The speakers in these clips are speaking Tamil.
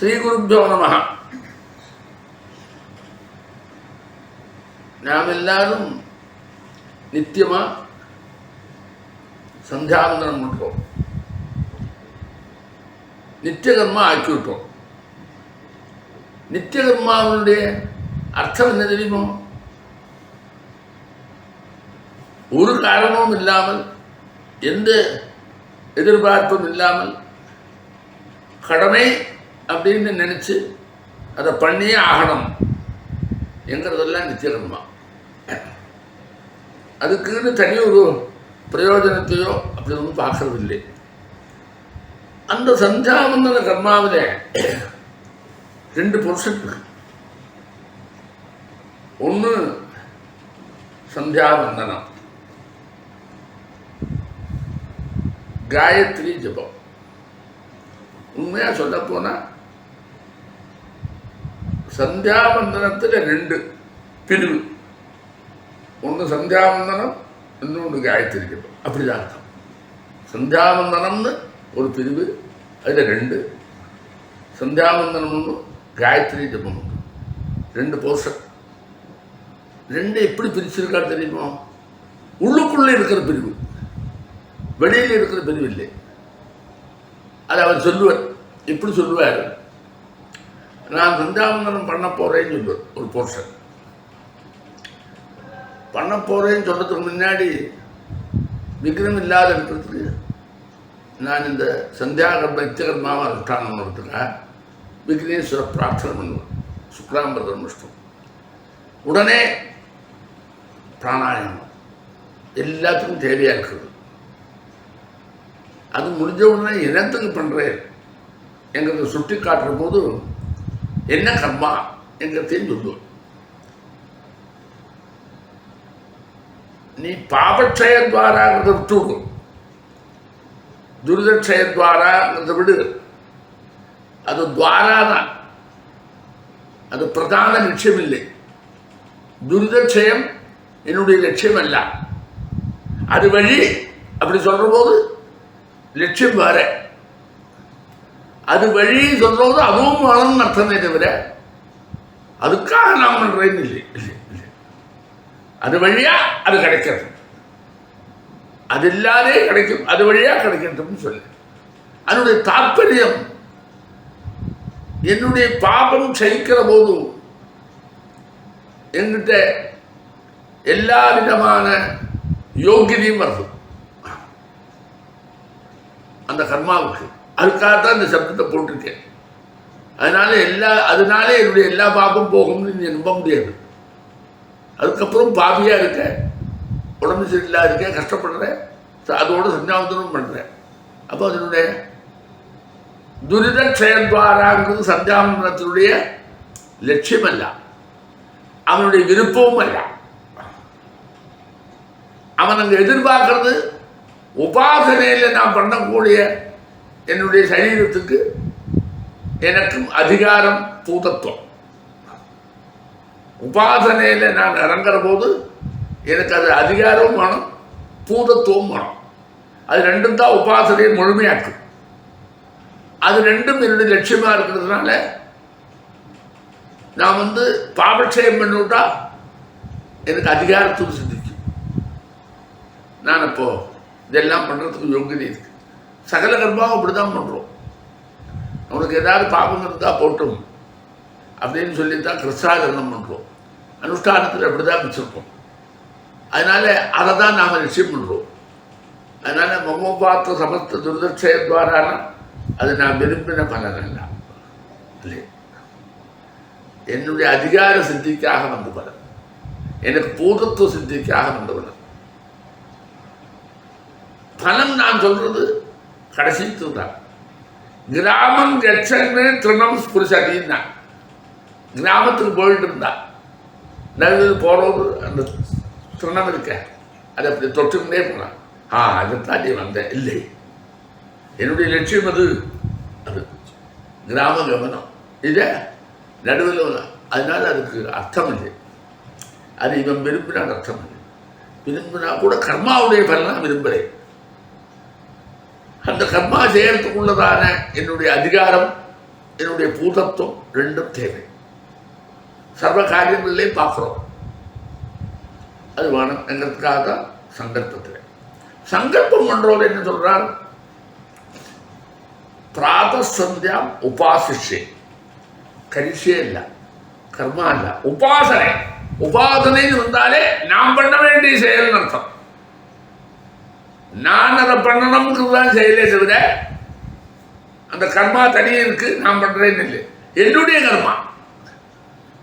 ஸ்ரீகுருப்போ நம. நாம் எல்லாரும் நித்தியமா சந்தியாவந்தனம் பண்றோம், நித்திய கர்மா ஆக்கிவிட்டோம். நித்திய கர்மாவுடைய அர்த்தம் என்ன தெரியுமோ? ஒரு காரணமும் இல்லாமல், எந்த எதிர்பார்ப்பும் இல்லாமல் கடமை அப்படின்னு நினைச்சு அதை பண்ணியே ஆகணும் என்கிறதெல்லாம் நித்திய கர்மா. அதுக்குன்னு தனி ஒரு பிரயோஜனத்தையோ அப்படி ஒன்றும் பார்க்கறது இல்லை. அந்த சந்தியாவந்தன கர்மாவில் 2% இருக்கு. ஒன்று சந்தியாவந்தனம், காயத்ரி ஜபம். உண்மையா சொல்ல போனா சந்தியாவந்தனத்தில் 2 பிரிவு. ஒன்று சந்தியாவந்தனம், இன்னொன்று காயத்ரி ஜபம். அப்படிதான் அர்த்தம். சந்தியாவந்தனம்னு ஒரு பிரிவு, அதில் 2. சந்தியாவந்தனம் ஒன்று, காயத்ரி ஜபம் ஒன்று. 2 போர்ஷன். 2 எப்படி பிரிச்சிருக்கா தெரியுமோ? உள்ளுக்குள்ளே இருக்கிற பிரிவு, வெளியில் இருக்கிற பிரிவு இல்லை. அது அவர் சொல்லுவார். இப்படி சொல்லுவார், நான் சந்தியாவந்தனம் பண்ண போறேன்னு சொல்லுவார். ஒரு போர்ஷன் பண்ண போறேன்னு சொல்றதுக்கு முன்னாடி விக்ரம் இல்லாத இருக்கிறதுக்கு நான் இந்த சந்தியாகர்ம நித்தியகர்மாவை அனுஷ்டானம் பண்ணுறதுக்காக விக்னேஸ்வர பிரார்த்தனை பண்ணுவேன். சுக்லாம்பரம் இஷ்டம். உடனே பிராணாயாமம் எல்லாத்துக்கும் தேவையாக இருக்குது. அது முடிஞ்ச உடனே என்னத்துக்கு பண்ணுறேன் எங்கிறத சுட்டி காட்டுற போது என்ன கர்மா எங்கிறதையும் சொல்லுவோம். நீ பாபக்ஷயத்வாராங்கிறத விட்டு விடும், துரிதக்ஷயத்வாராங்கிறத விடு. அது துவாரா தான், அது பிரதான லட்சியம் இல்லை. துரிதக்ஷயம் என்னுடைய லட்சியம் அல்ல. அது வழி அப்படி சொல்ற போது லட்சியம் வேற. அது வழி சொல்றது அதுவும் வேணும்னு அர்த்தமே தவிர அதுக்காக நாம் பண்றேன்னு இல்லை. அது வழியா அது கிடைக்கிறது, அது இல்லாதே கிடைக்கும், அது வழியா கிடைக்கட்டும் சொல்லு. அதனுடைய தாற்பயம் என்னுடைய பாபம் சகிக்கிற போது என்கிட்ட எல்லா விதமான யோகியதையும் வருது அந்த கர்மாவுக்கு. அதுக்காகத்தான் இந்த சப்தத்தை போட்டிருக்கேன். அதனாலே என்னுடைய எல்லா பாபம் போகும்னு நீ நம்ப முடியாது. அதுக்கப்புறம் பாபியா இருக்க, உடம்பு சரியில்லா இருக்க, கஷ்டப்படுறேன், அதோட சந்தியாவந்தனம் பண்றேன். அப்போ அதனுடைய துரிதக்ஷயத்வாராங்கிறது சந்தியாவந்தனத்தினுடைய லட்சியம் அல்ல, அவனுடைய விருப்பமும் அல்ல. அவன் அங்கே எதிர்பார்க்கறது உபாசனையில் நான் பண்ணக்கூடிய என்னுடைய சரீரத்துக்கு எனக்கும் அதிகாரம், பூதத்துவம். உபாசனையில் நான் இறங்குற போது எனக்கு அது அதிகாரமும் வேணும், பூதத்துவம் வேணும். அது 2 தான் உபாசனையை முழுமையாக்கும். அது 2 என்னுடைய லட்சியமாக இருக்கிறதுனால நான் பாபக்ஷயம் பண்ணிவிட்டா எனக்கு அதிகாரத்துக்கு சிந்திக்கும். நான் இப்போ இதெல்லாம் பண்ணுறதுக்கு யோகியதை இருக்கு. சகல கர்மாவும் அப்படிதான் பண்ணுறோம். அவனுக்கு ஏதாவது பாபம் இருந்தால் போட்டும் அப்படின்னு சொல்லித்தான் கிருஷ்ணாகரணம் பண்ணுறோம். அனுஷ்டானத்தில் அப்படிதான் வச்சுருக்கோம். அதனால அதை தான் நாம் லட்சியம் பண்ணுறோம். அதனால மமோபாத்த சமஸ்த துர்தக்ஷயத்வாரான அது நான் விரும்பின பலன் அல்ல. என்னுடைய அதிகார சித்திக்காக வந்த பலன், எனக்கு பூதத்துவ சித்திக்காக வந்த பலன். பலன் நான் சொல்றது கடைசி தான். கிராமம் கச்சன்னு திருணம் ஸ்புரிசதின்னா, கிராமத்துக்கு போயிட்டு இருந்தா நடுவில் போறது அந்த திருணம் இருக்க, அதை அப்படி தொட்டுக்கிட்டே போனான். அதைத்தான் நீ வந்தேன் இல்லை, என்னுடைய லட்சியம் அது கிராம கவனம். இதை நடுவில், அதனால அதுக்கு அர்த்தம் இல்லை. அது இவன் விரும்பினால் அர்த்தம் இல்லை. விரும்பினா கூட கர்மாவுடைய பலனாக விரும்புகிறேன். அந்த கர்மா செய்யறதுக்குள்ளதான என்னுடைய அதிகாரம் என்னுடைய பூதத்துவம் ரெண்டும் தேவை. சர்வ காரியங்களிலே பார்க்குறோம். அது வேணும் எங்கிறதுக்காக தான் சங்கல்பத்தில். சங்கல்பம் பண்றவர் என்ன சொல்றார்? பிராத சந்தியாம் உபாசிஷே. கரிஷே இல்ல, கர்மா இல்ல, உபாசனை. உபாசனைன்னு வந்தாலே நாம் பண்ண வேண்டிய செயல் அர்த்தம். நான் அதை பண்ணணும்ங்கிறது தான் செயலே தவிர அந்த கர்மா தனியே இருக்கு, நான் பண்றேன்னு இல்லை. என்னுடைய கர்மா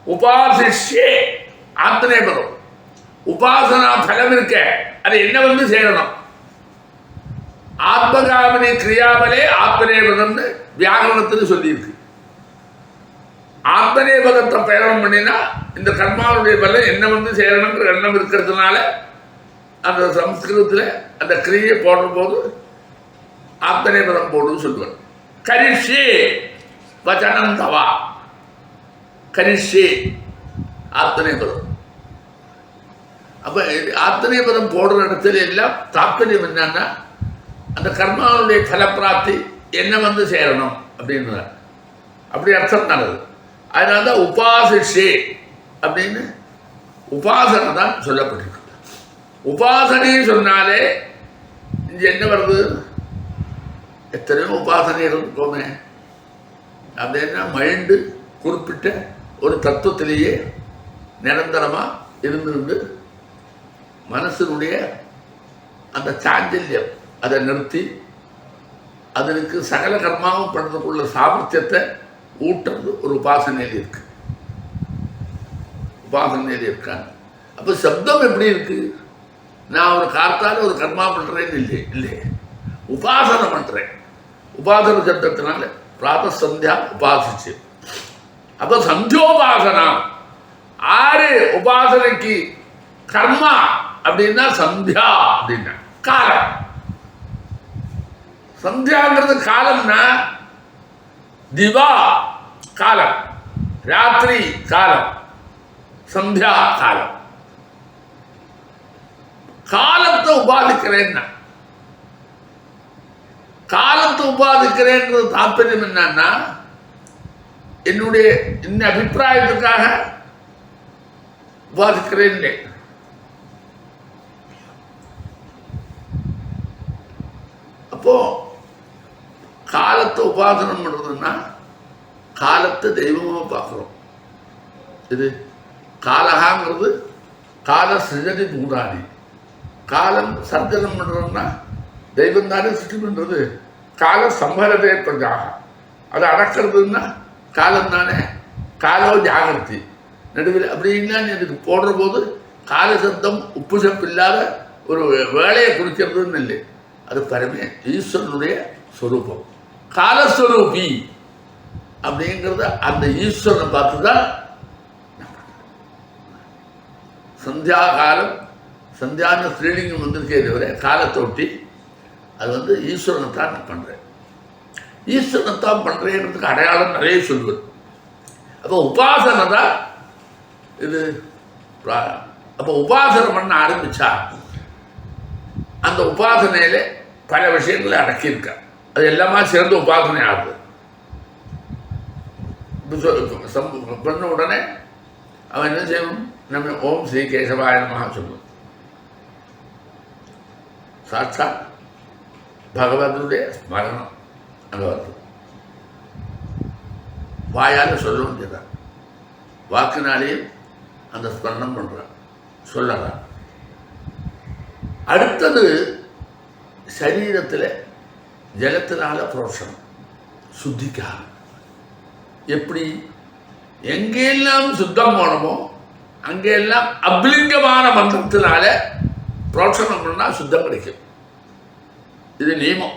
உபாசிஷே ஆத்மநேபதம். உபாசனா பலம் இருக்க அதை என்ன வந்து சேரணும். ஆத்மகாமனி கிரியாவலே ஆத்மநேபதம்னு வியாகரணத்தில் சொல்லியிருக்கு. ஆத்மநேபதத்தை பிரயோகம் பண்ணினா இந்த கர்மாவுடைய பலம் என்ன வந்து சேரணுன்ற எண்ணம் இருக்கிறதுனால அந்த சம்ஸ்கிருதத்தில் அந்த கிரியை போடுற போது ஆத்மநேபதம் போடுன்னு சொல்லுவார். கரிஷே வச்சனம் தவா. கரிஷே ஆத்மநேபதம். அப்ப ஆத்மநேபதம் போடுற இடத்துல எல்லாம் தாற்பயம் என்னன்னா அந்த கர்மாவுடைய பலப்பிராப்தி என்ன வந்து சேரணும் அப்படின்ற அப்படி அர்த்தம் நல்லது. அதனால தான் உபாசிஷே அப்படின்னு உபாசனை தான் சொல்லப்பட்டிருக்கு. உபாசனை சொன்னாலே இங்க என்ன வருது? எத்தனையோ உபாசனை இருக்கோமே. அப்படின்னா மைண்டு குறிப்பிட்ட ஒரு தத்துவத்திலேயே நிரந்தரமா இருந்து மனசினுடைய அந்த சாஞ்சல்யம் அதை நிறுத்தி அதற்கு சகல கர்மாவும் பண்ணுறதுக்குள்ள சாமர்த்தியத்தை ஊட்டுறது ஒரு உபாசனையில் இருக்கு. உபாசனையில் இருக்காங்க. அப்போ சப்தம் எப்படி இருக்கு? நான் ஒரு கார்த்தால ஒரு கர்மா பண்றேன்னு இல்லை, இல்லை, உபாசனை பண்றேன். உபாசன சப்தத்தினால பிராத சந்தியா உபாசிச்சு. அப்ப சந்தியோபாசனா. ஆறு உபாசனைக்கு கர்மா அப்படின்னா சந்தியா அப்படின்னா காலம். சந்தியாங்கிறது காலம்னா திவா காலம், ராத்திரி காலம், சந்தியா காலம். காலத்தை உபாதிக்கிறேன்னா காலத்தை உபாதிக்கிறேன்றது தாற்பயம் என்னன்னா என்னுடைய இந்த அபிப்பிராயத்துக்காக உபாதிக்கிறேன். அப்போ காலத்தை உபாசனம் பண்றதுன்னா காலத்தை தெய்வமாக பார்க்குறோம். இது காலகாங்கிறது கால சிருஜதி பூதாதி. காலம் சர்ஜனம் பண்றதுன்னா தெய்வம் தானே சிருஷ்டி பண்றது. கால சம்பரதே பிரஜாக. அதை அடக்கிறதுன்னா காலம் தானே. காலோ ஜாகிரதி நடுவில் அப்படின்னா இதுக்கு போடுற போது கால சப்தம் உப்பு சப்பு இல்லாத ஒரு வேலையை குறிக்கிறதுன்னு இல்லை. அது பரமே ஈஸ்வரனுடைய ஸ்வரூபம். காலஸ்வரூபி அப்படிங்கிறத அந்த ஈஸ்வரனை பார்த்துதான் சந்தியா காலம். சந்தியான ஸ்ரீலிங்கம் வந்திருக்கே தவிர காலத்தை ஒட்டி அது வந்து ஈஸ்வரனைத்தான் நான் பண்றேன். ஈஸ்வரனைத்தான் பண்றேன்றதுக்கு அடையாளம் நிறைய சொல்வது. அப்போ உபாசனை தான் இது. அப்போ உபாசனை பண்ண ஆரம்பிச்சா அந்த உபாசனையில பல விஷயங்களை அடக்கியிருக்க. அது எல்லாமே சேர்ந்து உபாசனை ஆகுது. பண்ண உடனே அவன் என்ன செய்யணும்? நம்ம ஓம் ஸ்ரீ கேசவாய நமஹ சொல்லணும். சாட்சாத் பகவதுடைய ஸ்மரணம் அங்கே வருது. வாயால் சொல்ல வேண்டியதான், வாக்குனாலேயும் அந்த ஸ்மரணம் பண்றான், சொல்லலாம். அடுத்தது சரீரத்தில் ஜலத்தினால புரோஷனம் சுத்திக்காக. எப்படி எங்கெல்லாம் சுத்தம் போனமோ அங்கெல்லாம் அபிலிங்கமான மந்திரத்தினால புரோஷனம் பண்ணா சுத்தம் கிடைக்கும். இது நியமம்.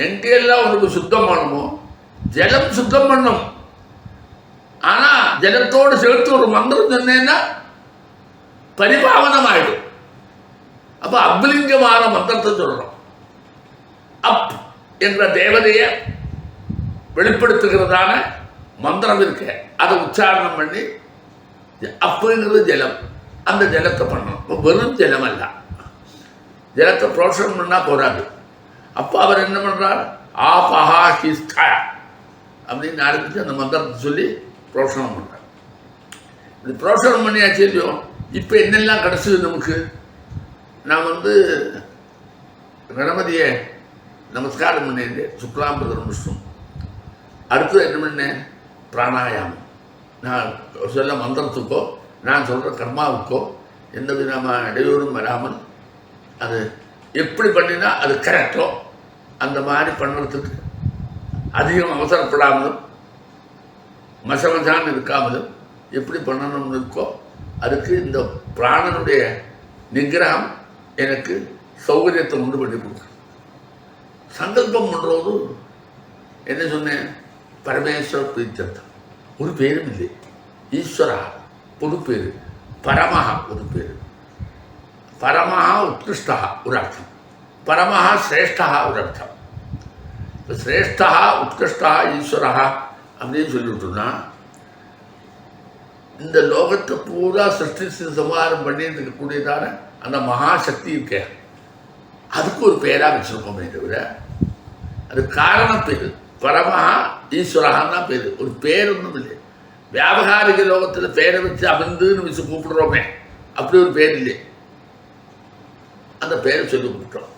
எங்கெல்லாம் உனக்கு சுத்தம் பண்ணணுமோ ஜலம் சுத்தம் பண்ணும். ஆனா ஜலத்தோடு சேர்த்து ஒரு மந்திரம் சொன்னேன்னா பரிபாவனம் ஆயிடும். அப்ப அபிலிங்கமான மந்திரத்தை சொல்லணும். அப் என்ற தேவதையை வெளிப்படுத்துகிறதான மந்திரம் இருக்க அதை உச்சாரணம் பண்ணி அப்புங்கிறது ஜலம். அந்த ஜலத்தை பண்ணணும். வெறும் ஜலம் அல்ல, ஜலத்தை புரோஷனம் பண்ணா போராது. அப்போ அவர் என்ன பண்றார்? ஆபஹா ஹிஸ்த அப்படின்னு ஆரம்பித்து அந்த மந்திரத்தை சொல்லி புரோஷனம் பண்ணுறாங்க. இது புரோஷனம் பண்ணியாச்சு இல்லையோ, இப்போ என்னெல்லாம் கிடச்சிது நமக்கு? நான் கணபதியை நமஸ்காரம் பண்ணேன், சுக்லாம்பரம் விஷ்ணு. அடுத்தது என்ன பண்ணேன்? பிராணாயாமம். நான் சொல்ல மந்திரத்துக்கோ நான் சொல்கிற கர்மாவுக்கோ எந்த விதமான இடையூறும் வராமல் அது எப்படி பண்ணினா அது கரெக்டோ அந்த மாதிரி பண்ணுறதுக்கு அதிகம் அவசரப்படாமலும் மசமசான்னு இருக்காமலும் எப்படி பண்ணணும்னு இருக்கோ அதுக்கு இந்த பிராணனுடைய நிகிரகம் எனக்கு சௌகரியத்தை உண்டு பண்ணி கொடுக்குறேன். சங்கல்பம் பண்ணுறது என்ன சொன்னேன்? பரமேஸ்வர பிரீத்தர்த்தம். ஒரு பேரும் இல்லை. ஈஸ்வரா பொது பேர், பரமஹா ஒரு பேர். பரமஹா உத்கிருஷ்டா ஒரு அர்த்தம், பரமஹா சிரேஷ்டா ஒரு அர்த்தம். இப்போ சிரேஷ்டா உத்கிருஷ்டா ஈஸ்வரா அப்படின்னு சொல்லிவிட்டோம்னா இந்த லோகத்தை பூரா சிருஷ்டிச்சு சமாதானம் பண்ணிட்டு இருக்கக்கூடியதான அந்த மகாசக்தி இருக்க அதுக்கு ஒரு பேராக வச்சுருக்கோமே தவிர அது காரண பேர். பரமஹா ஈஸ்வரகான்னு தான் பேர், ஒரு பேர் ஒன்றும் இல்லை. வியாபகாரிக லோகத்தில் பேரை வச்சு அமிர்ந்துன்னு வச்சு கூப்பிடுறோமே அப்படி ஒரு பேர் இல்லை. அந்த பேரை சொல்லி கூப்பிட்டோம்.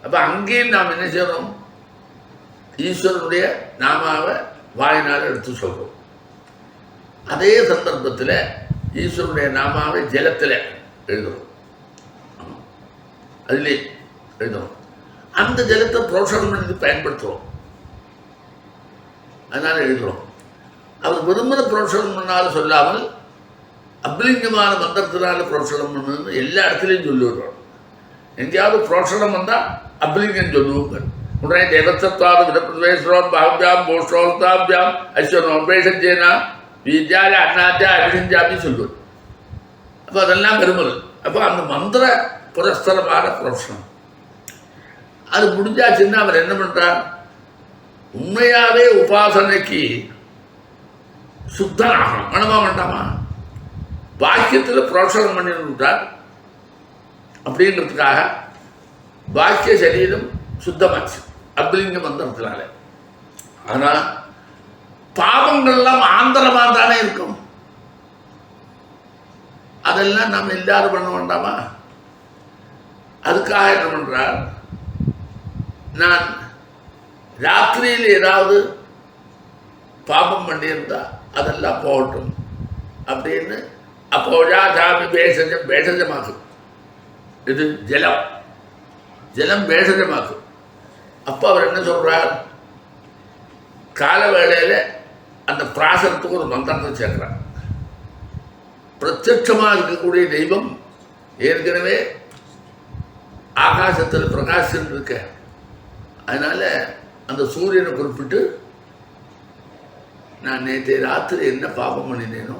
அப்போ அங்கேயும் நாம் என்ன செய்கிறோம்? ஈஸ்வரனுடைய நாமாவை வாயினால் எடுத்து சொல்கிறோம். அதே சந்தர்ப்பத்தில் ஈஸ்வரனுடைய நாமாவை ஜலத்தில் எழுதுகிறோம், அதிலே எழுதுகிறோம். அந்த ஜலத்தை புரோஷனம் பண்ணி பயன்படுத்துகிறோம், அதனால் எழுதுகிறோம். அவர் விரும்பின புரோஷனம் பண்ணாலும் சொல்லாமல் அப்லிங்கமான மந்திரத்தினால புரோஷனம் பண்ணணும்னு எல்லா இடத்துலையும் சொல்லி விடுறோம். எங்கேயாவது புரோஷனம் வந்தால் அப்லிங்கம் சொல்லுவோங்க. உடனே தேவசத்வாத விதப்பிரவேஸ்வரம் பாவ்யாம் போஷோத்தாபியாம் ஐஸ்வரம் பேஷஞ்சேனா வீஜால அண்ணாச்சா அபிஷஞ்சாப்பி சொல்லுவது. அப்போ அதெல்லாம் விரும்புறது. அப்போ அந்த மந்திர புரஸ்தரமான புரோஷனம் அது முடிஞ்சாச்சுன்னா அவர் என்ன பண்ணுறார்? உண்மையாகவே உபாசனைக்கு சுத்தனாகணும், வேணுமா வேண்டாமா? பாக்கியத்தில் புரோஷனம் பண்ணி விட்டார் அப்படின்றதுக்காக பாக்கிய சரீரம் சுத்தமாச்சு அப்லிங்க மந்திரத்தினால. ஆனால் பாவங்கள்லாம் ஆந்தரமாக தானே இருக்கும். அதெல்லாம் நம்ம எல்லாரும் பண்ண வேண்டாமா? அதுக்காக என்ன பண்ணுறார்? நான் ராத்திரியில் ஏதாவது பாபம் பண்ணியிருந்தா அதெல்லாம் போகட்டும் அப்படின்னு அப்போஜா சாமி பேசஜம் பேசஜமாக்கும். இது ஜலம், ஜலம் பேசஜமாக்கும். அப்போ அவர் என்ன சொல்கிறார்? கால வேளையில் அந்த பிராசனத்துக்கு ஒரு மந்திரத்தை சேர்க்கிறார். பிரத்யட்சமாக இருக்கக்கூடிய தெய்வம் ஏற்கனவே ஆகாசத்தில் பிரகாசம் இருக்க, அதனால் அந்த சூரியனை குறிப்பிட்டு நான் நேற்று ராத்திரி என்ன பாபம் பண்ணினேனோ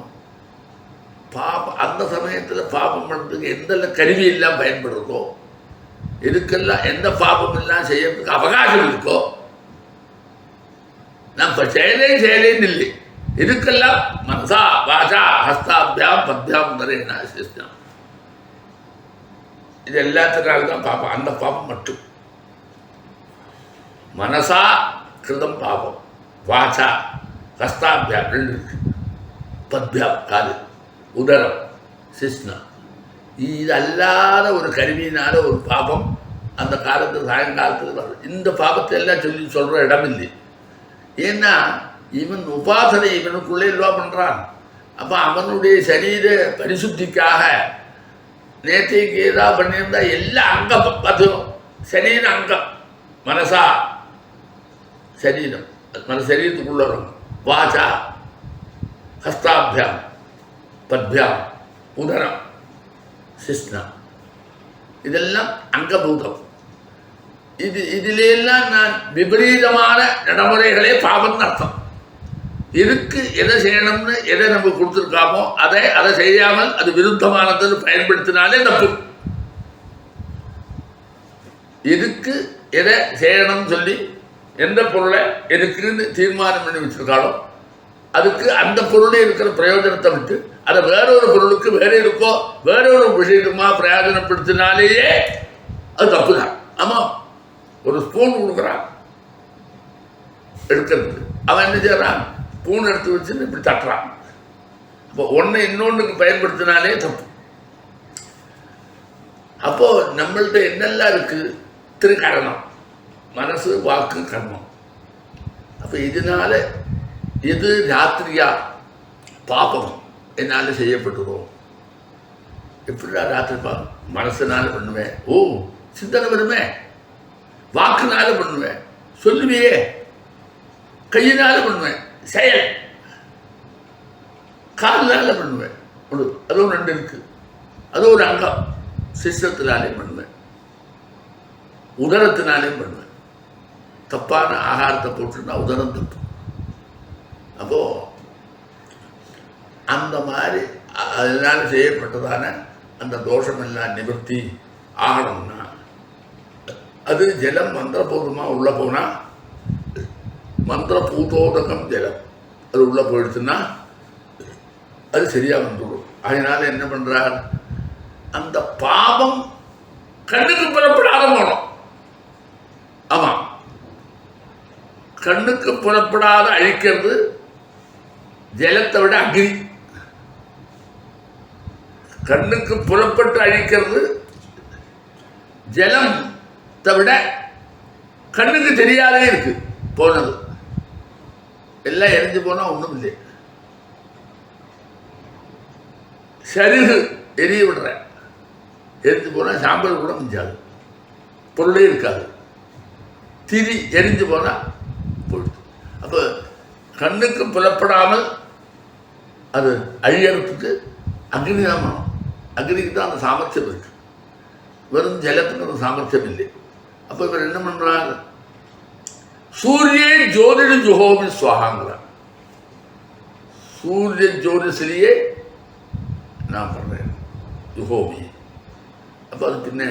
அந்த சமயத்தில் பாபம் பண்ணுறதுக்கு எந்த கருவி எல்லாம் பயன்படுறதோ, இதுக்கெல்லாம் எந்த பாபம் எல்லாம் செய்யறதுக்கு அவகாசம் இருக்கோ, நான் இப்போ செயலேன்னு இல்லை, இதுக்கெல்லாம் மனசா வாசா ஹஸ்தாபியாம் பத்யாம் தரேனா சிஸ்டம். இது எல்லாத்துக்காக தான் பாபம். அந்த பாபம் மட்டும் மனசா கிருதம் பாபம், வாசா ஹஸ்தாபியாம் ரெண்டு இருக்கு, பத்யாம் காது, உதரம் சிஸ்னா. இது அல்லாத ஒரு கருவியினால ஒரு பாபம் அந்த காலத்தில் சாயங்காலத்தில் வரும். இந்த பாபத்தை எல்லாம் சொல்கிற இடம் இல்லை. ஏன்னா இவன் உபாசனை இவனுக்குள்ளே இல்லவா பண்ணுறான். அப்போ அவனுடைய சரீர பரிசுத்திக்காக நேற்றைக்கு ஏதாவது பண்ணியிருந்தா எல்லா அங்கம் பார்த்தும் சரீர அங்கம் மனசா சரீரம் சரீரத்துக்குள்ள வரும். வாசா ஹஸ்தாபியாம் பத்யாம் உதரம் சிஸ்னா இதெல்லாம் அங்கபூதம். இதிலெல்லாம் நான் விபரீதமான நடைமுறைகளே பாவம்னு அர்த்தம். இதுக்கு எதை செய்யணும்னு எதை நம்ம கொடுத்துருக்காமோ அதை செய்யாமல் அது விருத்தமானது பயன்படுத்தினாலே தப்பு. இதுக்கு எதை செய்யணும்னு சொல்லி எந்த பொருளை எதுக்குன்னு தீர்மானம் பண்ணி வச்சிருக்காளோ அதுக்கு அந்த பொருளே இருக்கிற பிரயோஜனத்தை விட்டு அதை வேறொரு பொருளுக்கு வேறொரு விஷயமா பிரயோஜனப்படுத்தினாலேயே அது தப்பு தான். ஆமாம், ஒரு ஸ்பூன் கொடுக்குறான் எடுக்கிறதுக்கு அவன் என்ன செய்யறான், பூனை எடுத்து வச்சுன்னு இப்படி தட்டுறான். அப்போ ஒன்றை இன்னொன்றுக்கு பயன்படுத்தினாலே தப்பு. அப்போ நம்மள்ட்ட என்னெல்லாம் இருக்கு, திருக்கரணம், மனசு, வாக்கு, கர்மம். அப்போ இதனால எது ராத்திரியா பாபம் என்னால் செய்யப்பட்டுரும். எப்படிடா ராத்திரி பாபம்? மனசுனால பண்ணுவேன், ஓ சிந்தனை வருமே, வாக்குனால பண்ணுவேன், சொல்லுவியே, கையினால பண்ணுவேன், செயல் காலினால பண்ணுவேன், அதுவும் 2 இருக்கு, அது ஒரு அங்கம். சிஸ்டத்தினாலேயும் பண்ணுவேன், உதரத்தினாலேயும் பண்ணுவேன். தப்பான ஆகாரத்தை போட்டுன்னா உதரம் தப்பு. அப்போ அந்த மாதிரி அதனால செய்யப்பட்டதான அந்த தோஷமெல்லாம் நிவர்த்தி ஆகணும்னா அது ஜலம் மந்திரபூர்வமாக உள்ள போனால், மந்திரபூதோதகம் ஜலம் அது உள்ள போயிடுச்சுன்னா அது சரியா வந்துடும். அதனால என்ன பண்றார், அந்த பாவம் கண்ணுக்கு புறப்படாத போனோம். ஆமா, கண்ணுக்கு புறப்படாத அழிக்கிறது ஜலத்தை விட அக்னி. கண்ணுக்கு புறப்பட்டு அழிக்கிறது ஜலத்தை விட கண்ணுக்கு தெரியாதே இருக்கு. போனது எல்லாம் எரிஞ்சு போனா ஒண்ணும் இல்லை. சருகு எரிய விடுற, எரிஞ்சு போனால் சாம்பல் கூட மிஞ்சாது, பொருளே இருக்காது. திரி எரிஞ்சு போனால் போயிடுது. அப்போ கண்ணுக்கு புலப்படாமல் அது அழியறதுக்கு அக்னி தான் வேணும். அக்னிக்கு தான் அந்த சாமர்த்தியம் இருக்கு, வெறும் ஜலத்துக்கு அந்த சாமர்த்தியம் இல்லை. அப்போ இவர் என்ன பண்றார், சூரிய ஜோதிட ஜுஹோமி சுவாகாங்கிறார். சூரிய ஜோதிசிலேயே நான் பண்ணுறேன் ஜுஹோமி. அப்போ அது பின்ன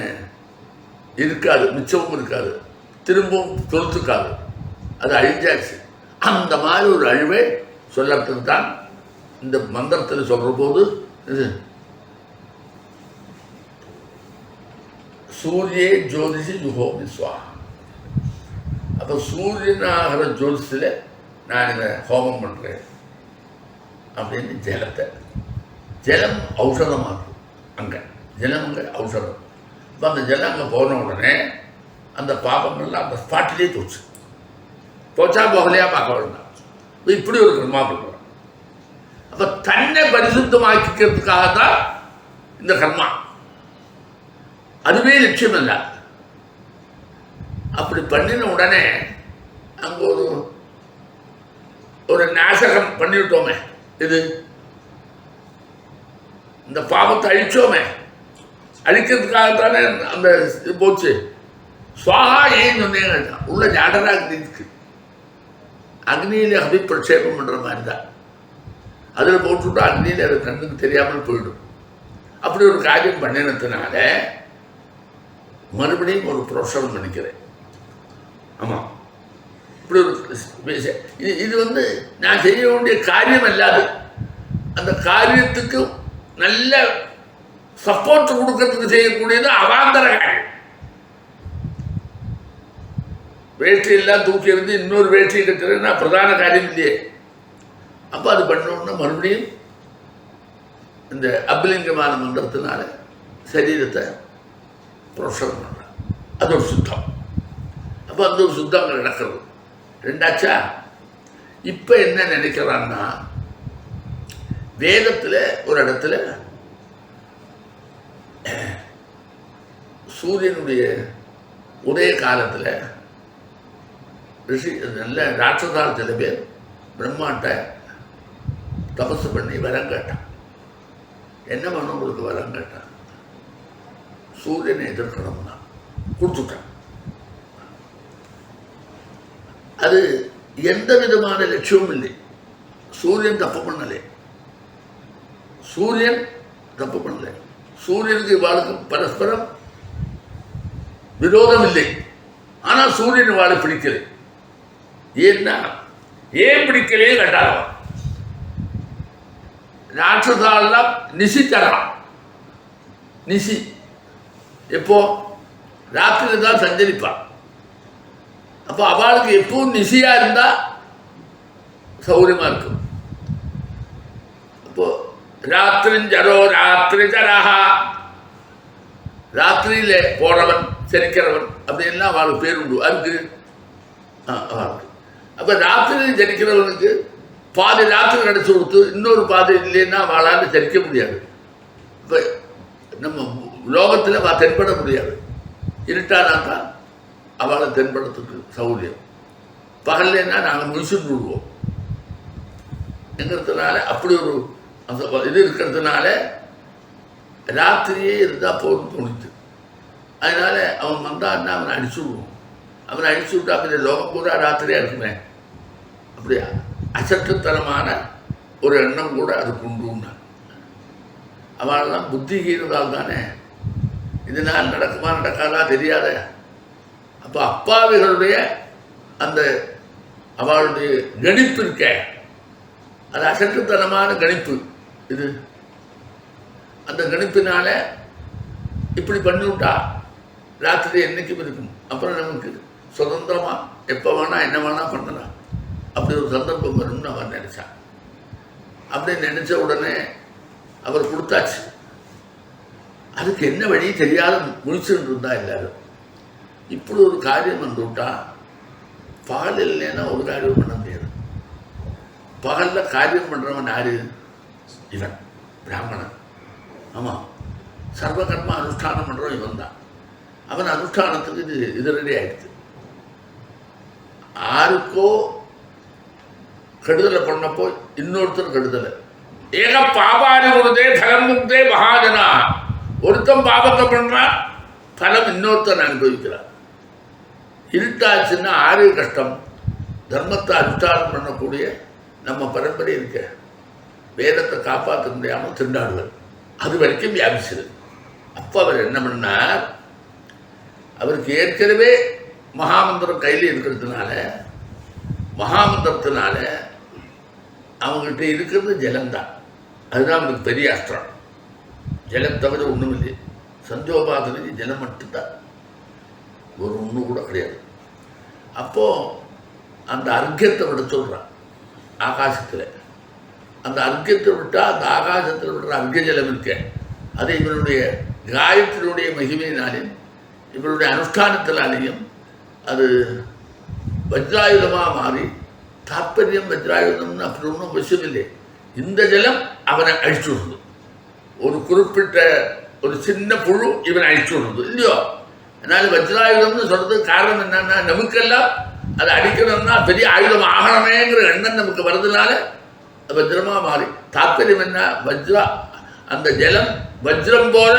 இருக்காது, மிச்சமும் இருக்காது, திரும்பவும் தொழுத்துக்காது, அது அழிஞ்சாச்சு. அந்த மாதிரி ஒரு அழிவை சொல்லறதுக்கு தான் இந்த மந்திரத்தில் சொல்கிற போது இது சூரிய ஜோதிஷி ஜுஹோமி சுவாகா. அப்போ சூரியனாகிற ஜோதிஷில் நான் இதை ஹோமம் பண்ணுறேன் அப்படின்னு ஜலத்தை, ஜலம் ஔஷதமாகும். அங்கே ஜலம் அங்கே ஔஷதம். இப்போ அந்த ஜலம் அங்கே போன உடனே அந்த பாபங்கள்லாம் அந்த ஸ்பாட்டிலே போச்சு. போச்சா போகலையா பார்க்க வேண்டாம். இப்படி ஒரு கர்மா பண்ணுறோம். அப்போ தன்னை பரிசுத்தமாக்கிக்கிறதுக்காக தான் இந்த கர்மா, அதுவே லட்சியம் இல்லை. அப்படி பண்ணின உடனே அங்கே ஒரு நாசகம் பண்ணிவிட்டோமே, இது இந்த பாவத்தை அழிச்சோமே, அழிக்கிறதுக்காகத்தானே அந்த இது போச்சு. சுவாகா ஏன் சொன்னேன், உள்ள ஜாடரா அக்னி இருக்கு, அக்னியில அபிப்பிரட்சேபம் பண்ற மாதிரி தான். அதில் போட்டுவிட்டா அக்னியில் அது கண்ணுக்கு தெரியாமல் போயிடும். அப்படி ஒரு காரியம் பண்ணினதுனால மறுபடியும் ஒரு புரோஷனம் பண்ணிக்கிறேன். ஆமாம், இப்படி ஒரு இது நான் செய்ய வேண்டிய காரியம் அல்லாது, அந்த காரியத்துக்கு நல்ல சப்போர்ட் கொடுக்கறதுக்கு செய்யக்கூடியது அவாந்தர காரியம். வேஷ்டியெல்லாம் தூக்கி இருந்து இன்னொரு வேஷ்டி கட்டுறதுன்னா பிரதான காரியம் இல்லையே. அப்போ அது பண்ணோம்னா மறுபடியும் இந்த அபிலிங்கமான மந்திரத்தினால சரீரத்தை புரோஷனம் பண்ண, அது ஒரு சுத்தம். அப்போ அந்த ஒரு சுத்தம் நடக்கிறது. ரெண்டாச்சா, இப்போ என்ன நினைக்கிறான்னா, வேதத்தில் ஒரு இடத்துல சூரியனுடைய உதய காலத்தில் ரிஷி நல்ல ராட்சசால் சில பேர் பிரம்மாட்ட தபசு பண்ணி வரம் கேட்டான். என்ன வேணும் உங்களுக்கு வரம் கேட்டான், சூரியனை எதிர்க்கணும்னா கொடுத்துட்டான். அது எந்த விதமான லட்சியமும் இல்லை. சூரியன் தப்பு பண்ணலை, சூரியன் தப்பு பண்ணலை. சூரியனுக்கு இவாளுக்கு பரஸ்பரம் விரோதம் இல்லை. ஆனால் சூரியன் இவாளை பிடிக்கலை. ஏன்னா ஏன் பிடிக்கலையே கேட்டாங்க. ராட்சசாலாம் நிசி தரான். நிசி எப்போ ராத்திரி தான் சஞ்சரிப்பான். அப்போ அவளுக்கு எப்பவும் நிசியா இருந்தா சௌரியமாக இருக்கும். அப்போ ராத்திரிஞ்சரோ ராத்திரி ஜரஹா, ராத்திரியில போறவன் செரிக்கிறவன் அப்படின்லாம் அவளுக்கு பேர் உண்டு. அதுக்கு அப்போ ராத்திரியில் ஜனிக்கிறவனுக்கு பாதி ராத்திரி கிடச்சி கொடுத்து இன்னொரு பாதி இல்லைன்னா அவளால் ஜனிக்க முடியாது. இப்போ நம்ம லோகத்தில் அவள் தென்பட முடியாது. இருட்டானாக்கா அவளை தென்படுறதுக்கு சௌகரியம். பகல்லைன்னா நாங்கள் முடிச்சுட்டு விடுவோம் என்கிறதுனால அப்படி ஒரு அந்த இது இருக்கிறதுனால ராத்திரியே இருந்தால் போதும் தோணுது. அதனால அவன் வந்தான்னா அவனை அடிச்சு விடுவோம். அவனை அடிச்சு விட்டா அப்படி லோகம் பூரா ராத்திரியாக இருக்குமே. அப்படியா அசட்டுத்தனமான ஒரு எண்ணம் கூட அதுக்கு உண்டுன்னா அவளெல்லாம் புத்திஹீனதால் தானே. இதனால் நடக்குமா நடக்காதா தெரியாத. அப்போ அப்பாவிகளுடைய அந்த அவளுடைய கணிப்பு இருக்க, அது அசட்டுத்தனமான கணிப்பு. இது அந்த கணிப்பினால இப்படி பண்ணிவிட்டா ராத்திரி என்னைக்கும் இருக்கும். அப்புறம் நமக்கு சுதந்திரமாக எப்போ வேணால் என்ன வேணால் பண்ணலாம். அப்படி ஒரு சந்தர்ப்பம் வரும்னு அவர் நினைச்சான். அப்படி நினைச்ச உடனே அவர் கொடுத்தாச்சு. அதுக்கு என்ன வழி தெரியாத முழிச்சுட்டு இருந்தா எல்லாரும். இப்படி ஒரு காரியம் வந்து விட்டா பகல் இல்லைன்னா ஒரு காரியம் பண்ண முடியாது. பகலில் காரியம் பண்ணுறவன் யாரு? இவன் பிராமணன். ஆமாம், சர்வகர்ம அனுஷ்டானம் பண்ணுறவன் இவன் தான். அவன் அனுஷ்டானத்துக்கு இது ரெடி ஆயிடுச்சு. யாருக்கோ கெடுதலை பண்ணப்போ இன்னொருத்தர் கெடுதலை. ஏக பாபாரி கொடுத்தே பலம் முக்தே மகாஜனா. ஒருத்தன் பாபத்தை பண்ணுறான், பலம் இன்னொருத்தன் அனுபவிக்கிறான். இருட்டாச்சுன்னா ஆறு கஷ்டம். தர்மத்தை அனுஷ்டானம் பண்ணக்கூடிய நம்ம பரம்பரை இருக்க வேதத்தை காப்பாற்ற முடியாமல் திண்டாடுவர். அது வரைக்கும் வியாபிச்சது. அப்போ அவர் என்ன பண்ணார்? அவருக்கு ஏற்கனவே மகாமந்திரம் கையில் இருக்கிறதுனால மகாமந்திரத்தினால அவங்ககிட்ட இருக்கிறது ஜலம்தான். அதுதான் அவங்களுக்கு பெரிய அஸ்திரம். ஜலம் தவிர ஒன்றும் இல்லை. சந்தியோபாதனைக்கு ஜலம் மட்டும்தான், ஒரு ஒன்று கூட கிடையாது. அப்போது அந்த அர்க்கியத்தை விட சொல்கிறான் ஆகாசத்தில். அந்த அர்க்கியத்தை விட்டால் அந்த ஆகாசத்தில் விடுற அர்க்கிய ஜலம் இருக்க, அது இவனுடைய காயத்தினுடைய மகிமையினாலையும் இவனுடைய அனுஷ்டானத்தினாலேயும் அது வஜ்ராயுதமாக மாறி, தாற்பயம் வஜ்ராயுதம்னு அப்படி ஒன்றும் அவசியம் இல்லை. இந்த ஜலம் அவனை அழிச்சு விடுறது. ஒரு குறிப்பிட்ட ஒரு சின்ன புழு இவனை அழிச்சு விடுறது இல்லையோ. அதனால் வஜ்ராயுதம்னு சொல்கிறதுக்கு காரணம் என்னன்னா, நமக்கெல்லாம் அதை அடிக்கணும்னா பெரிய ஆயுதம் ஆகணுமேங்கிற எண்ணம் நமக்கு வர்றதுனால வஜ்ரமாக மாறி. தாற்பயம் என்ன? வஜ்ரா அந்த ஜலம் வஜ்ரம் போல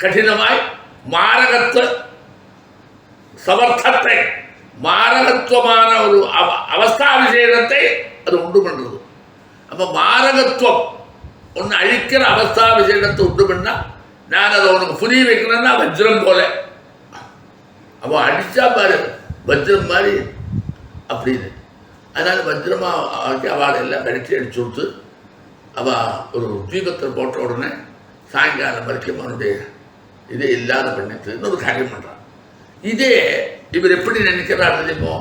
கடினமாய் மாரகத்துவ சமர்த்தத்தை, மாரகத்துவமான ஒரு அவஸ்தா விசேஷத்தை அது உண்டு பண்ணுறது. அப்போ மாரகத்துவம் ஒன்று அழிக்கிற அவஸ்தா விசேஷத்தை உண்டு பண்ணால் நான் அதை உனக்கு புரிய வைக்கணும்னா வஜ்ரம் போல. அப்போ அடித்தா பாரு வஜ்ரம் மாதிரி அப்படின்னு. அதனால் வஜ்ரமாக அவள் எல்லாம் கடிச்சு அடிச்சு கொடுத்து அவள் ஒரு தீபத்தில் போட்ட உடனே சாயங்காலம் வரைக்கும் அவனுடைய இதே இல்லாத பண்ணிட்டு இன்னொரு காரியம் பண்ணுறான். இதே இவர் எப்படி நினைக்கிறார் தெரியுமோ?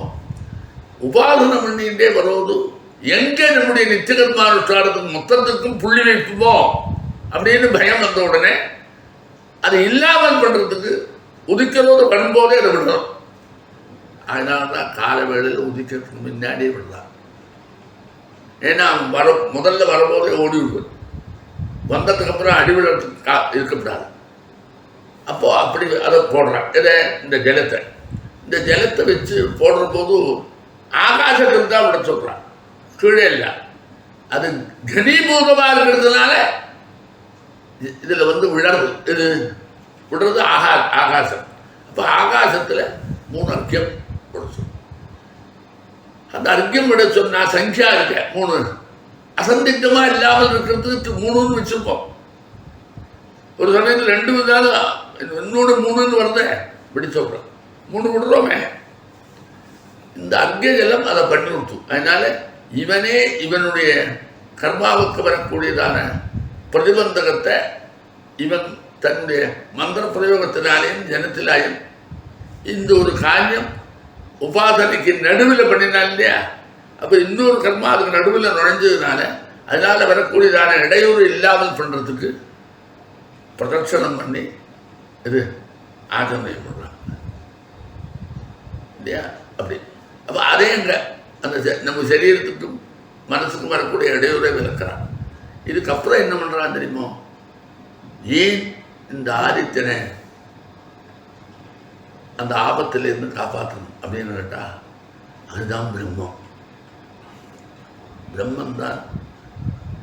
உபாசனம் பண்ணிகிட்டே வருவது எங்கே நம்முடைய நித்தியகர்மானுஷ்டானத்துக்கு மொத்தத்துக்கும் புள்ளி வைப்புமோ அப்படின்னு பயம் வந்த உடனே அதை இல்லாமல் பண்ணுறதுக்கு உதிக்கிறோடு பண்ணும்போதே அதை விடுறோம். அதனால தான் கால வேளையில் உதிக்கிறதுக்கு முன்னாடியே விடலாம். ஏன்னா முதல்ல வரும்போதே ஓடி விடுவது, வந்ததுக்கு அப்புறம் அடிவிடத்துக்கு இருக்கக்கூடாது. அப்போது அப்படி அதை போடுறான். இதை இந்த ஜலத்தை வச்சு போடுற போது ஆகாசத்தில் தான் விட சொல்கிறான், கீழே இல்லை. அது கனீபூதமாக இருக்கிறதுனால இதில் வந்து விடுறது, இது விடுறது ஆகாசம். அப்போ ஆகாசத்தில் 3 அர்க்கியம் விட சொல்லும். அந்த அர்க்கியம் விட சொன்னால் சங்கியா இருக்க 3 அசந்திக்கமாக இல்லாமல் இருக்கிறதுக்கு 3ன்னு வச்சுருப்போம். ஒரு சமயத்தில் 2 விதாலும் இன்னொன்று 3ன்னு வருது இப்படி சொல்கிறோம். 3 விடுறோமே. இந்த அர்க்கிய ஜலம் அதை பண்ணி விடுத்து. அதனால இவனே இவனுடைய கர்மாவுக்கு வரக்கூடியதான பிரதிபந்தகத்தை இவன் தன்னுடைய மந்திர பிரயோகத்தினாலேயும் ஜனத்திலாயும் இந்த ஒரு காரியம் உபாசனைக்கு நடுவில் பண்ணினான் இல்லையா, அப்போ இன்னொரு கர்மா அதுக்கு நடுவில் நுழைஞ்சதுனால அதனால் வரக்கூடியதான இடையூறு இல்லாமல் பண்ணுறதுக்கு பிரதட்சணம் பண்ணி இது ஆச்சமயம் பண்ணுறாங்க இல்லையா? அப்படி அப்போ அதேங்க அந்த நம்ம சரீரத்துக்கும் மனசுக்கும் வரக்கூடிய இடையூறை விளக்குறான். இதுக்கப்புறம் என்ன பண்ணுறான் தெரியுமோ? ஏன் இந்த ஆதித்யனை அந்த ஆபத்திலிருந்து காப்பாற்றணும் அப்படின்னு கேட்டா அதுதான் பிரம்மம். பிரம்மன் தான்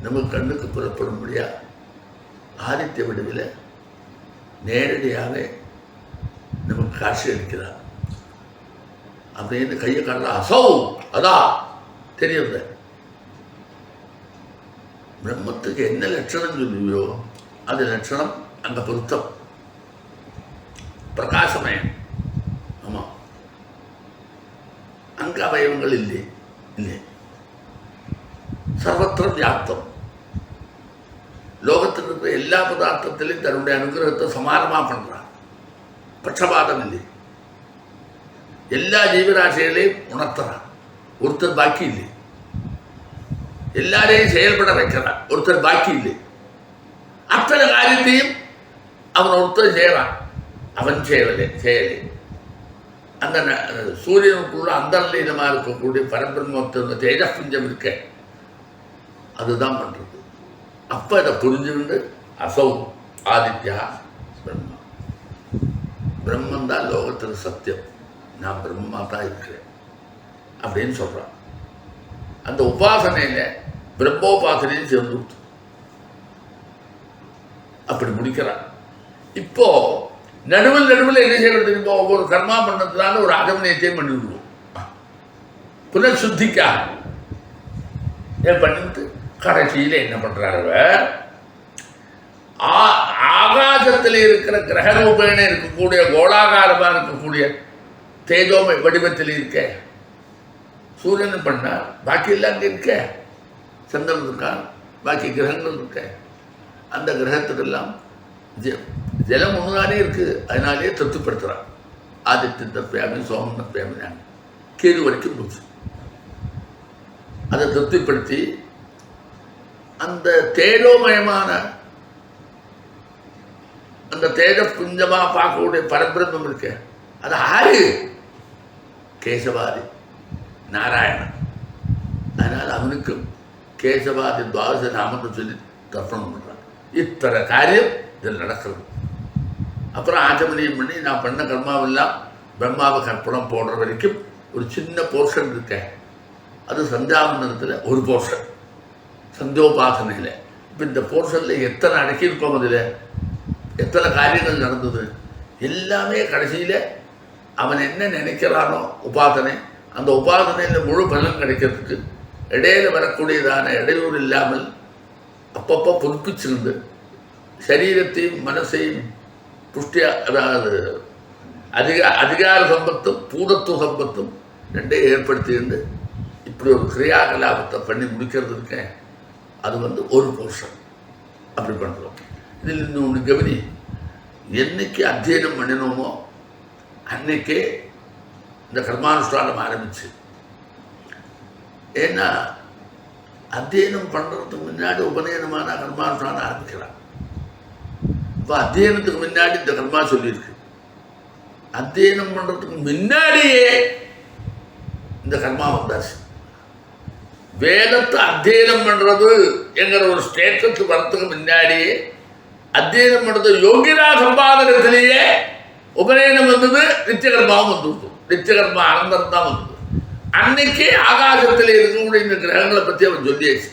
நம்ம கண்ணுக்கு புறப்படும்படியா ஆதித்ய வடிவில் நேரடியாக நமக்கு காட்சி அளிக்கிறார். அப்படின்னு கையை காட்டுற அசௌ அதான் தெரியுது. பிரம்மத்துக்கு என்ன லட்சணம் சொல்லுவியோ அது லட்சணம் அங்க பொருத்தம். பிரகாசமயம். ஆமா, அங்க அவயவங்கள் இல்லை இல்லை. சர்வத்திர வியாப்தம். லோகத்தில் இருக்கிற எல்லா பதார்த்தத்திலையும் தன்னுடைய அனுகிரகத்தை சமானமா பண்றான். பட்சபாதம் இல்லை. எல்லா ஜீவராசிகளையும் உணர்த்துறான். ஒருத்தர் பாக்கி இல்லை. எல்லாரையும் செயல்பட வைக்கிறான். ஒருத்தர் பாக்கி இல்லை. அத்தனை காரியத்தையும் அவன் ஒருத்தர் செய்யறான். அவன் செயலே அந்த சூரியனுக்குள்ள அந்தர்லீனமாக இருக்கக்கூடிய பரபிரம்மத்தின் தேஜஸ்புஞ்சம் இருக்க அதுதான் பண்றது. அப்ப அதை புரிஞ்சுக்கிட்டு அசௌ ஆதித்யா பிரம்மா. பிரம்மன் தான் லோகத்தில் சத்தியம். நான் பிரம்மா தான் இருக்கிறேன் அப்படின்னு சொல்றான். அந்த உபாசனையில பிரம்மோபாசனையும் சேர்ந்து அப்படி முடிக்கிறான். இப்போ நடுவில் என்ன செய்யறது தெரியுமா? ஒவ்வொரு கர்மா பண்ணதுனால ஒரு ஆகமனியத்தையும் பண்ணிவிடுவோம். புனர்சுத்திக்கா ஏன் பண்ணிட்டு கடைசியில என்ன பண்றாரு? ஆகாசத்தில் இருக்கிற கிரக ரூபேன இருக்கக்கூடிய கோளாகாரமா இருக்கக்கூடிய தேஜோமை வடிவத்தில் இருக்க சூரியன் பண்ணார். பாக்கி எல்லாம் அங்கே இருக்க. சந்திரன் இருக்கான், பாக்கி கிரகங்கள் இருக்க. அந்த கிரகத்துக்கெல்லாம் ஜலம் ஒன்றுதானே இருக்குது. அதனாலேயே திருப்திப்படுத்துகிறான். ஆதித்யன் தப்பியாமி சோமன் தப்பியாமினாங்க கேது வரைக்கும் போச்சு. அதை திருப்திப்படுத்தி அந்த தேஜோமயமான அந்த தேஜ புஞ்சமா பார்க்கக்கூடிய பரபிரம்மம் இருக்க அது ஆறு கேசவாதி நாராயணன். அதனால் அவனுக்கும் கேசவாதி துவாதச நாமத்தை சொல்லி தர்ப்பணம் பண்றான். இத்தனை காரியம் இதில் நடக்கிறது. அப்புறம் ஆச்சமனியம் பண்ணி நான் பண்ண கர்மாவெல்லாம் பிரம்மாவை கற்பனம் போடுற வரைக்கும் ஒரு சின்ன போர்ஷன் இருக்க. அது சந்தியாவந்தனத்தில் ஒரு போர்ஷன், சந்தியோபாசனையில். இப்போ இந்த போர்ஷனில் எத்தனை அடக்கியிருக்கோம், அதில் எத்தனை காரியங்கள் நடந்தது எல்லாமே கடைசியில் அவன் என்ன நினைக்கிறானோ உபாசனை, அந்த உபாசனையில் முழு பலன் கிடைக்கிறதுக்கு இடையில வரக்கூடியதான இடையூறு இல்லாமல் அப்பப்போ புதுப்பிச்சிருந்து சரீரத்தையும் மனசையும் புஷ்டியா, அதாவது அதிகார சம்பத்தும் பூதத்துவ சம்பத்தும் ரெண்டையும் ஏற்படுத்தியிருந்து இப்படி ஒரு கிரியாகலாபத்தை பண்ணி முடிக்கிறது இருக்கேன். அது ஒரு போர்ஷன் அப்படி பண்ணுறோம். இதில் இன்னொன்று கவனி, என்னைக்கு அத்தியனம் பண்ணினோமோ அன்னைக்கே இந்த கர்மானுஷ்டானம் ஆரம்பிச்சு. ஏன்னா அத்தியனம் பண்ணுறதுக்கு முன்னாடி உபநயனமான கர்மானுஷ்டானம் ஆரம்பிக்கிறான். இப்போ அத்தியனத்துக்கு முன்னாடி இந்த கர்மா சொல்லியிருக்கு. அத்தியனம் பண்ணுறதுக்கு முன்னாடியே இந்த கர்மா வந்தாச்சு. வேதத்தை அத்தியனம் பண்ணுறது என்கிற ஒரு ஸ்டேட்டஸ் வரத்துக்கு முன்னாடியே அத்தியனம் பண்ணுறது யோகிரா சம்பாதனத்திலேயே உபநயனம் வந்தது. நித்தியகர்மாவும் வந்துவிட்டு நித்தியகர்மா அனந்தரம் தான் வந்தது. அன்னைக்கே ஆகாசத்தில் இருக்கக்கூடிய இந்த கிரகங்களை பற்றி அவன் சொல்லியாச்சு.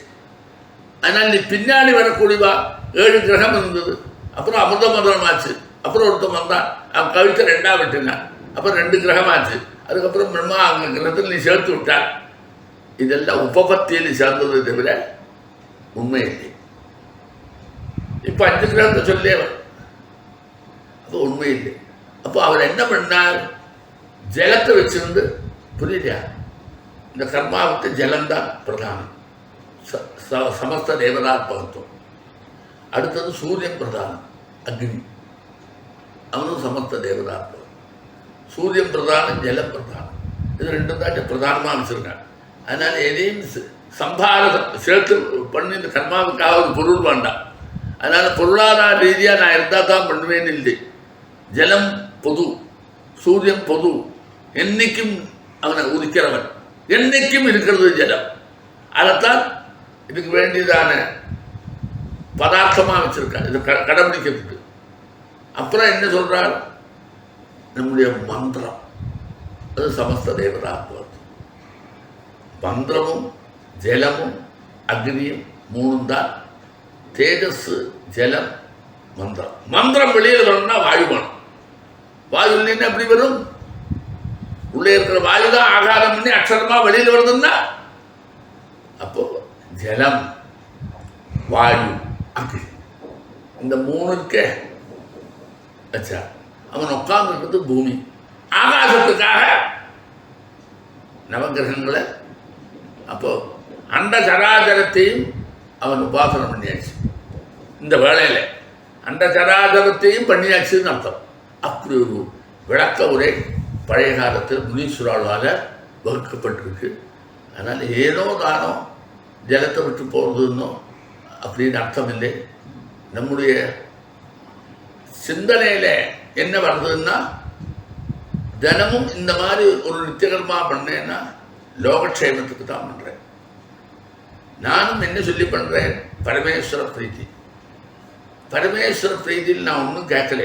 அதனால் நீ பின்னாடி வரக்கூடியவா 7 கிரகம் இருந்தது. அப்புறம் அமிர்த மந்திரம் ஆச்சு. அப்புறம் ஒருத்தன் வந்தான், அவன் கவித்தை 2ஆக வெட்டினான். அப்புறம் 2 கிரகம் ஆச்சு. அதுக்கப்புறம் பிரம்மா அங்கே கிரகத்தில் நீ சேர்த்து விட்டான். இதெல்லாம் உபபத்தியில் சேர்ந்தது தவிர உண்மை இல்லை. இப்போ 5 கிரகத்தை சொல்லியவர், அப்போ உண்மை இல்லை. அப்போ அவர் என்ன பண்ணார்? ஜலத்தை வச்சிருந்து, புரியலையா, இந்த கர்மாவுக்கு ஜலம்தான் பிரதானம். சமஸ்த தேவதாத்மகத்துவம். அடுத்தது சூரியன் பிரதானம், அக்னி, அவனும் சமஸ்த தேவதாத்மகம். சூரியன் பிரதானம், ஜலம் பிரதானம். இது 2 தான் பிரதானமாக வச்சிருக்காங்க. அதனால் எதையும் சம்பாரம் சேர்த்து பண்ணி இந்த கர்மாவுக்காக ஒரு பொருள் வேண்டாம். அதனால் பொருளாதார ரீதியாக நான் இருந்தால் தான் பண்ணுவேன்னு இல்லை. ஜலம் பொது, சூரியன் பொது, என்னைக்கும் அவனை உதிக்கிறவன், என்னைக்கும் இருக்கிறது ஜலம். அதைத்தான் இதுக்கு வேண்டியதான பதார்த்தமாக வச்சிருக்கார் இதை கடைபிடிக்கிறதுக்கு. அப்புறம் என்ன சொல்றார், நம்முடைய மந்திரம் அது சமஸ்த தேவதாத்வம். மந்திரமும் ஜலமும் அக்னியும் மூணும் தான். தேஜஸ், ஜலம், மந்திரம். மந்திரம் வெளியில் வரணும்னா வாயு வேணும். வாயு இல்லைன்னா எப்படி வரும்? உள்ளே இருக்கிற வாயு தான் ஆகாரம் பண்ணி அக்ஷரமா வெளியில் வருதுன்னா, அப்போ ஜலம், வாயு, அக்னி, இந்த மூணு இருக்கே வச்சா அவன் உட்கார்ந்து பூமி. ஆகாசத்துக்காக நவகிரகங்களை, அப்போ அண்ட சராச்சரத்தையும் அவன் உபாசனம் பண்ணியாச்சு. இந்த வேளையில் அண்ட சராச்சரத்தையும் பண்ணியாச்சுன்னு அர்த்தம். அப்படி ஒரு விளக்க உரை பழைய காலத்தில் முனீஸ்வரால் வகுக்கப்பட்டிருக்கு. அதனால் ஏனோ தானோ ஜலத்தை விட்டு போகிறதுன்னோ அப்படின்னு அர்த்தம் இல்லை. நம்முடைய சிந்தனையில் என்ன வருதுன்னா, தினமும் இந்த மாதிரி ஒரு நித்தியகர்மா பண்ணேன்னா லோகக்ஷேமத்துக்கு தான் பண்ணுறேன். நானும் என்ன சொல்லி பண்ணுறேன், பரமேஸ்வர பிரீத்தி. பரமேஸ்வர பிரீத்தியில் நான் ஒன்றும் கேட்கல,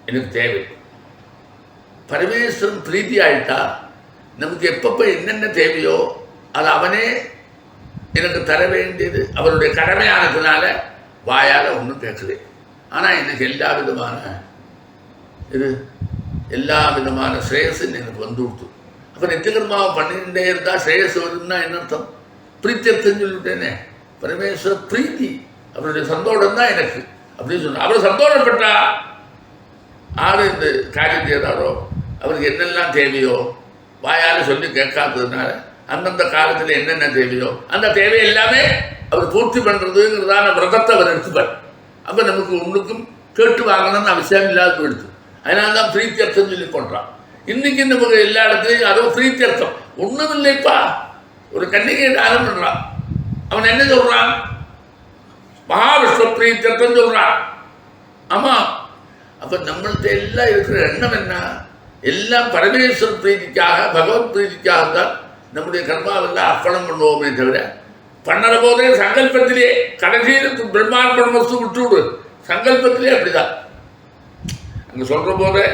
எனக்கு தேவை. பரமேஸ்வரன் பிரீத்தி ஆகிட்டா நமக்கு எப்பப்போ என்னென்ன தேவையோ அது அவனே எனக்கு தர வேண்டியது அவருடைய கடமையானதுனால வாயால் ஒன்றும் கேட்கல. ஆனால் எனக்கு எல்லா விதமான ஸ்ரேயஸுன்னு எனக்கு வந்து கொடுத்து. அப்போ நித்தியகர்மாவை பண்ணிகிட்டே இருந்தால் ஸ்ரேயஸ் வருதுன்னா என்ன அர்த்தம்? பிரீத்தியர்த்தம் சொல்லிவிட்டேனே. பரமேஸ்வர பிரீத்தி, அவருடைய சந்தோஷம் தான் எனக்கு அப்படின்னு சொன்ன. அவர் சந்தோஷப்பட்டா ஆறு இந்த காரியம் செய்தாரோ, அவருக்கு என்னெல்லாம் தேவையோ வாயால் சொல்லி கேட்காததுனால அந்தந்த காலத்தில் என்னென்ன தேவையோ அந்த தேவை எல்லாமே அவர் பூர்த்தி பண்ணுறதுங்கிறதான விரதத்தை அவர் எடுத்துப்பார். அப்போ நமக்கு ஒன்றுக்கும் கேட்டு வாங்கணும்னு அவசியம் இல்லாத போயிடுது. அதனால தான் பிரீத்தியர்த்தம் சொல்லி போடுறான். இன்னைக்கு நமக்கு எல்லா இடத்துலையும் அதுவும் பிரீத்தியர்த்தம் ஒன்றும் இல்லைப்பா. ஒரு கன்னிகை தானம் பண்ணுறான், அவன் என்ன சொல்கிறான், மகாவிஷ்ணு பிரீத்தியர்த்தம் சொல்கிறான். ஆமாம், அப்போ நம்மள்கிட்ட எல்லாம் இருக்கிற எண்ணம் என்ன, எல்லாம் பரமேஸ்வர பிரீதிக்காக, பகவத் பிரீதிக்காக தான் நம்முடைய கர்மாவெல்லாம் அர்ப்பணம் பண்ணுவோமே தவிர, பண்ணுற போதே சங்கல்பத்திலே கடைசியில் பிரம்மாண்டம் வஸ்து விட்டு விடு. சங்கல்பத்திலே அப்படிதான். அங்கே சொல்கிற போதே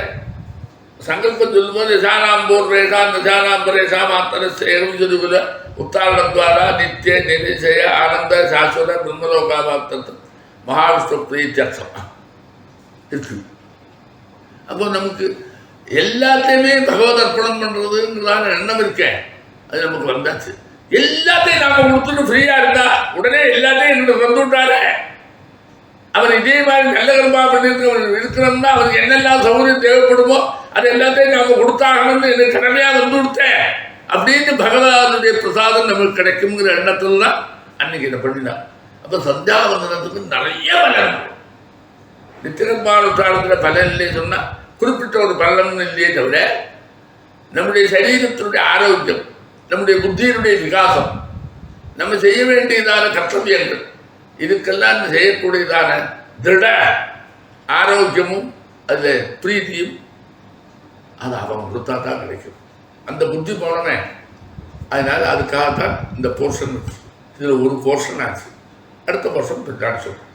சங்கல்பம் சொல்லும் போது சானாம் போர்ரேஷா நசானாம் பரேஷா மாத்தரசேகம் சொல்லுல உத்தாரணத்வாரா நித்திய நிதிசய ஆனந்த சாஸ்வத பிரம்மலோகாபாப்தம் மகாவிஷ்ணு பிரீத்தியர்த்தம் இருக்கு. அப்போ நமக்கு எல்லாத்தையுமே பகவத் அர்ப்பணம் பண்ணுறதுங்கிறதான எண்ணம் இருக்கேன், அது நமக்கு வந்தாச்சு. எல்லாத்தையும் நாம கொடுத்துட்டு ஃப்ரீயா இருந்தா உடனே எல்லாத்தையும் எங்களுக்கு வந்து விட்டாரு. அவர் இதே மாதிரி நல்ல கர்மா பண்ணிட்டு இருக்கிறோம்னா அவருக்கு என்னெல்லாம் சௌகரியம் தேவைப்படுமோ அது எல்லாத்தையும் நாம கொடுத்தாகணும்னு எனக்கு கடமையா வந்து கொடுத்தேன் அப்படின்னு பகவானுடைய பிரசாதம் நமக்கு கிடைக்குங்கிற எண்ணத்துல தான் அன்னைக்கு இதை பண்ணினார். அப்போ சந்தியாவந்தனத்துக்கு நிறைய பலன். நித்தியகர்மானுஷ்டானத்தில் பலன் இல்லைன்னு சொன்னால் குறிப்பிட்ட ஒரு பலன் இல்லையே தவிர, நம்முடைய சரீரத்தினுடைய ஆரோக்கியம், நம்முடைய புத்தியினுடைய விகாசம், நம்ம செய்ய வேண்டியதான கர்த்தவியங்கள், இதுக்கெல்லாம் செய்யக்கூடியதான திருட ஆரோக்கியமும் அதில் பிரீத்தியும் அது அவன் கொடுத்தா தான் கிடைக்கும். அந்த புத்தி போனமே. அதனால் அதுக்காகத்தான் இந்த போர்ஷன், இதில் ஒரு போர்ஷன் ஆச்சு. அடுத்த போர்ஷன் பின்னாடி சொல்கிறேன்.